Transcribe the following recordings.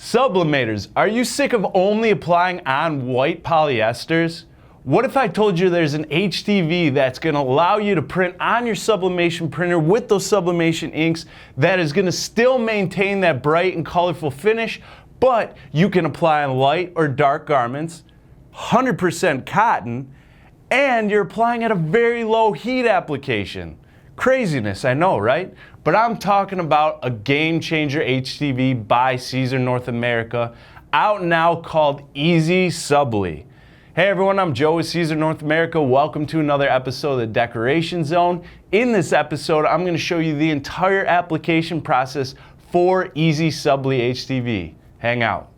Sublimators, are you sick of only applying on white polyesters? What if I told you there's an HTV that's going to allow you to print on your sublimation printer with those sublimation inks that is going to still maintain that bright and colorful finish, but you can apply on light or dark garments, 100% cotton, and you're applying at a very low heat application. Craziness, I know, right? But I'm talking about a game changer HTV by Siser North America, out now, called EasySubli. Hey everyone, I'm Joe with Siser North America. Welcome to another episode of the Decoration Zone. In this episode, I'm going to show you the entire application process for EasySubli HTV. Hang out.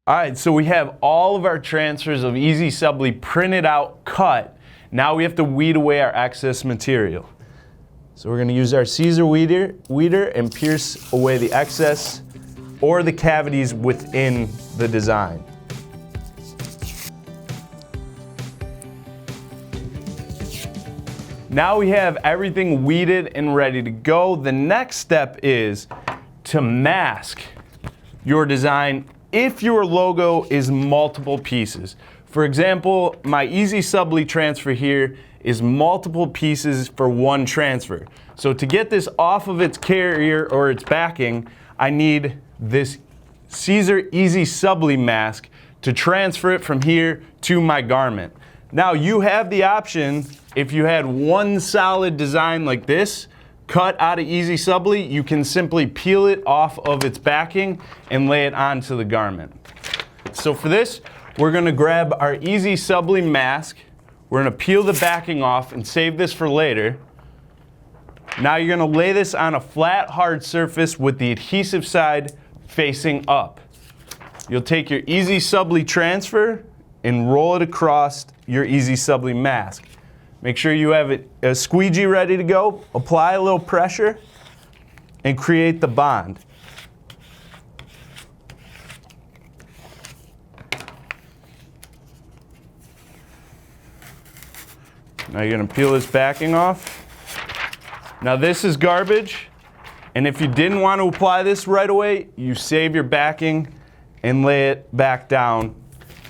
All right, so we have all of our transfers of EasySubli printed out, cut. Now we have to weed away our excess material. So we're going to use our Siser weeder and pierce away the excess or the cavities within the design. Now we have everything weeded and ready to go. The next step is to mask your design if your logo is multiple pieces. For example, my EasySubli transfer here is multiple pieces for one transfer. So to get this off of its carrier or its backing, I need this Siser EasySubli mask to transfer it from here to my garment. Now you have the option, if you had one solid design like this, cut out of EasySubli, you can simply peel it off of its backing and lay it onto the garment. So for this, we're going to grab our EasySubli mask. We're going to peel the backing off and save this for later. Now you're going to lay this on a flat, hard surface with the adhesive side facing up. You'll take your EasySubli transfer and roll it across your EasySubli mask. Make sure you have a squeegee ready to go. Apply a little pressure and create the bond. Now you're gonna peel this backing off. Now this is garbage, and if you didn't want to apply this right away, you save your backing and lay it back down.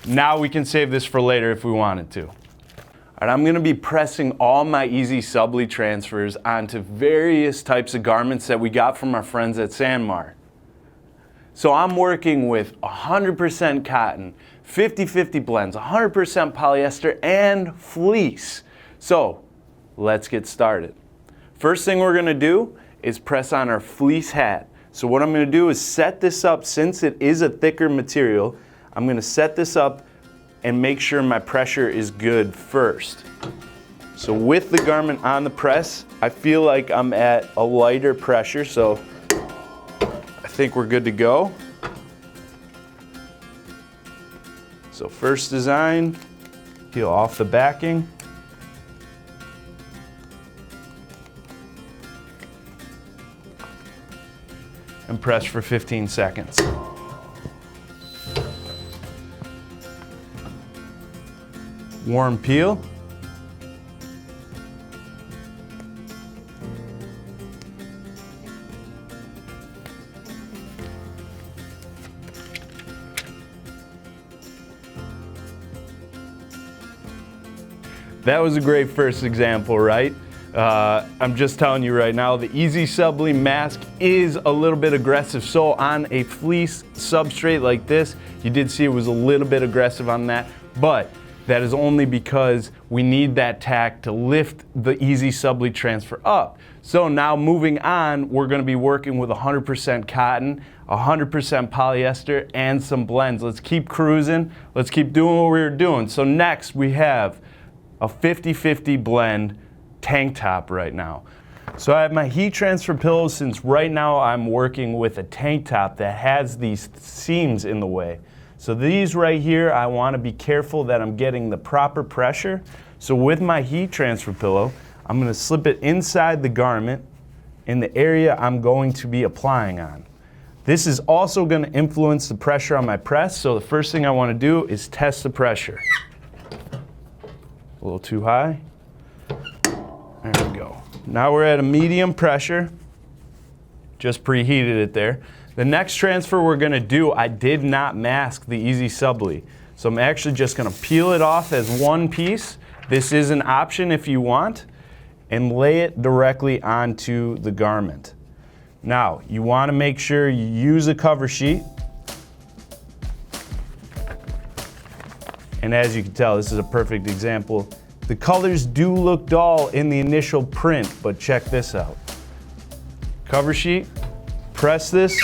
Now we can save this for later if we wanted to. All right, I'm gonna be pressing all my EasySubli transfers onto various types of garments that we got from our friends at Sanmar. So I'm working with 100% cotton, 50-50 blends, 100% polyester, and fleece. So let's get started. First thing we're gonna do is press on our fleece hat. So what I'm gonna do is set this up, since it is a thicker material, I'm gonna set this up and make sure my pressure is good first. So with the garment on the press, I feel like I'm at a lighter pressure, so I think we're good to go. So first design, peel off the backing. And press for 15 seconds. Warm peel. That was a great first example, right? I'm just telling you right now, the EasySubli mask is a little bit aggressive. So on a fleece substrate like this, you did see it was a little bit aggressive on that, but that is only because we need that tack to lift the EasySubli transfer up. So now moving on, we're gonna be working with 100% cotton, 100% polyester, and some blends. Let's keep cruising. Let's keep doing what we were doing. So next we have a 50-50 blend tank top right now. So I have my heat transfer pillows, since right now I'm working with a tank top that has these seams in the way. So these right here, I want to be careful that I'm getting the proper pressure. So with my heat transfer pillow, I'm going to slip it inside the garment in the area I'm going to be applying on. This is also going to influence the pressure on my press, so the first thing I want to do is test the pressure. A little too high. There we go. Now we're at a medium pressure. Just preheated it there. The next transfer we're gonna do, I did not mask the EasySubli. So I'm actually just gonna peel it off as one piece. This is an option if you want, and lay it directly onto the garment. Now, you wanna make sure you use a cover sheet. And as you can tell, this is a perfect example. The colors do look dull in the initial print, but check this out. Cover sheet, press this,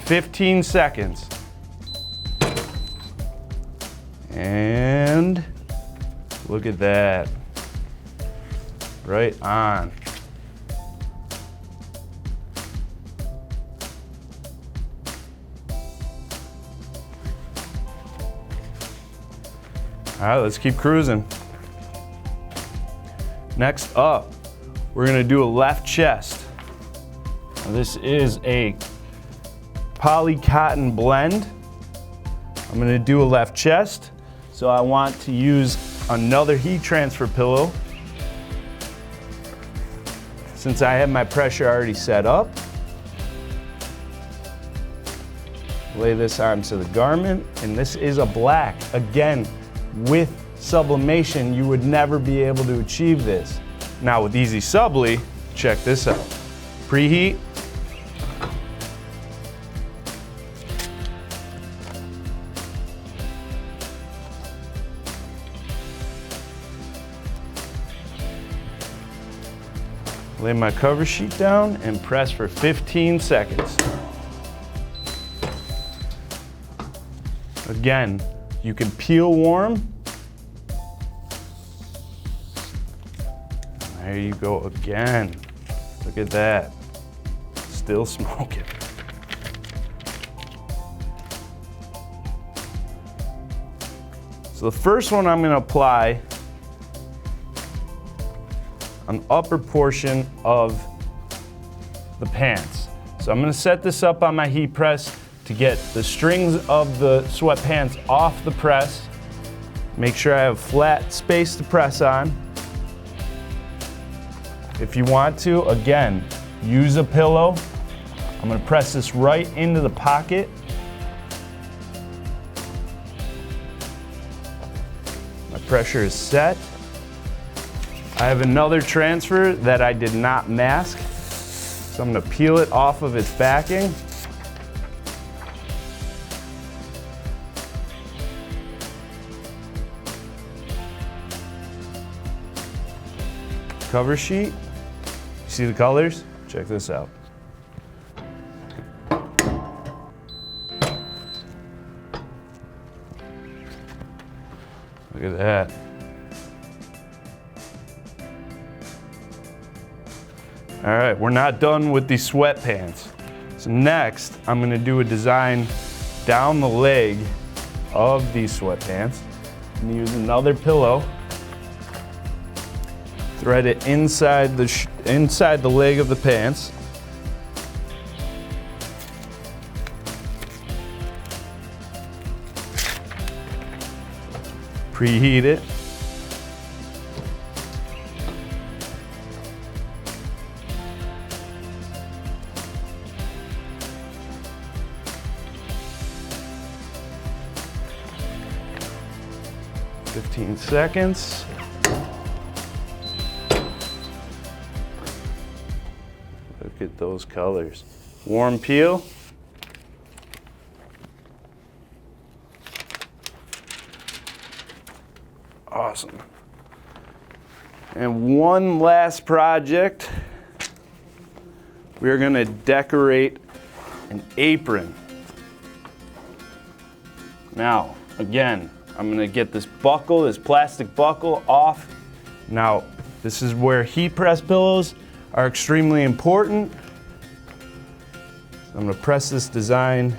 15 seconds. And look at that, right on. All right, let's keep cruising. Next up, we're gonna do a left chest. Now this is a poly cotton blend. I'm gonna do a left chest, so I want to use another heat transfer pillow. Since I have my pressure already set up, lay this onto the garment, and this is a black. Again, with sublimation, you would never be able to achieve this. Now with EasySubli, check this out. Preheat. Lay my cover sheet down and press for 15 seconds. Again, you can peel warm. There you go again. Look at that. Still smoking. So the first one I'm going to apply on the upper portion of the pants. So I'm going to set this up on my heat press to get the strings of the sweatpants off the press. Make sure I have flat space to press on. If you want to, again, use a pillow. I'm gonna press this right into the pocket. My pressure is set. I have another transfer that I did not mask, so I'm gonna peel it off of its backing. Cover sheet. See the colors? Check this out. Look at that. All right, we're not done with these sweatpants. So next, I'm gonna do a design down the leg of these sweatpants. I'm gonna use another pillow. Thread it inside the leg of the pants. Preheat it. $15 seconds. Look at those colors. Warm peel. Awesome. And one last project. We're gonna decorate an apron. Now, again, I'm gonna get this buckle, this plastic buckle off. Now, this is where heat press pillows are extremely important. So I'm gonna press this design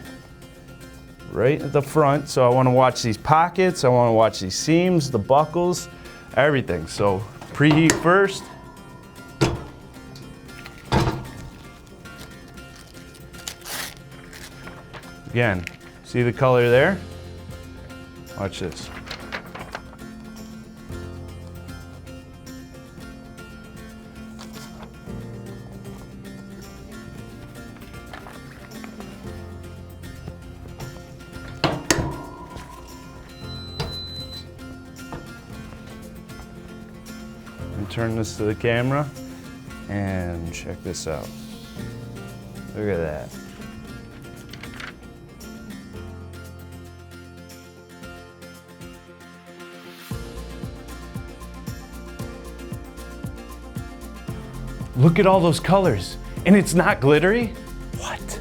right at the front. So I wanna watch these pockets, I wanna watch these seams, the buckles, everything. So preheat first. Again, see the color there? Watch this. Turn this to the camera and check this out. Look at that. Look at all those colors, and it's not glittery? What?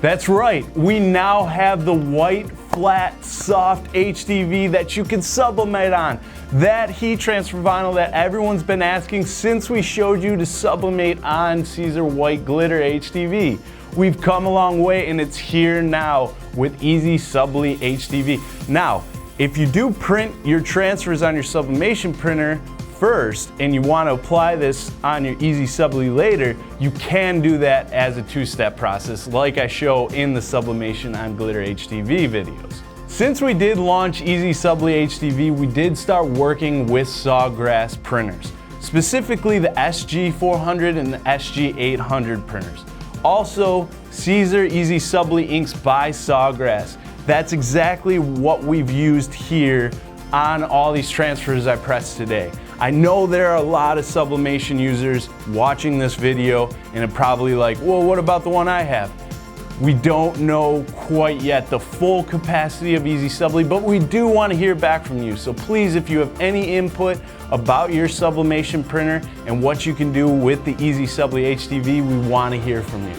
That's right, we now have the white, flat, soft HDV that you can sublimate on. That heat transfer vinyl that everyone's been asking since we showed you to sublimate on Siser White Glitter HDV. We've come a long way and it's here now with EasySubli HDV. Now, if you do print your transfers on your sublimation printer first and you want to apply this on your EasySubli later, you can do that as a two-step process like I show in the sublimation on glitter HDV videos. Since we did launch EasySubli HDV, we did start working with Sawgrass printers, specifically the SG400 and the SG800 printers. Also, Siser EasySubli inks by Sawgrass. That's exactly what we've used here on all these transfers I pressed today. I know there are a lot of sublimation users watching this video and are probably like, well, what about the one I have? We don't know quite yet the full capacity of EasySubli, but we do want to hear back from you. So please, if you have any input about your sublimation printer and what you can do with the EasySubli HDV, we want to hear from you.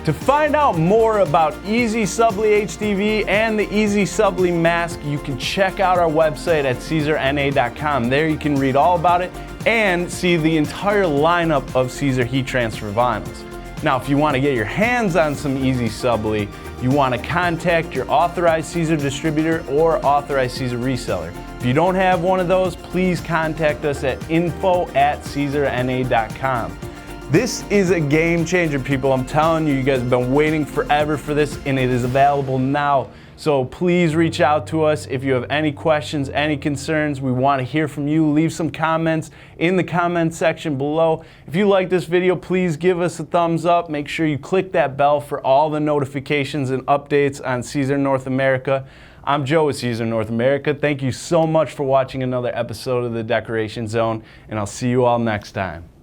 To find out more about EasySubli HDV and the EasySubli mask, you can check out our website at Siserna.com. There you can read all about it and see the entire lineup of Siser heat transfer vinyls. Now, if you want to get your hands on some EasySubli, you want to contact your authorized Siser distributor or authorized Siser reseller. If you don't have one of those, please contact us at info@Siserna.com. This is a game changer, people. I'm telling you, you guys have been waiting forever for this, and it is available now. So please reach out to us if you have any questions, any concerns. We want to hear from you. Leave some comments in the comment section below. If you like this video, please give us a thumbs up. Make sure you click that bell for all the notifications and updates on Siser North America. I'm Joe with Siser North America. Thank you so much for watching another episode of the Decoration Zone, and I'll see you all next time.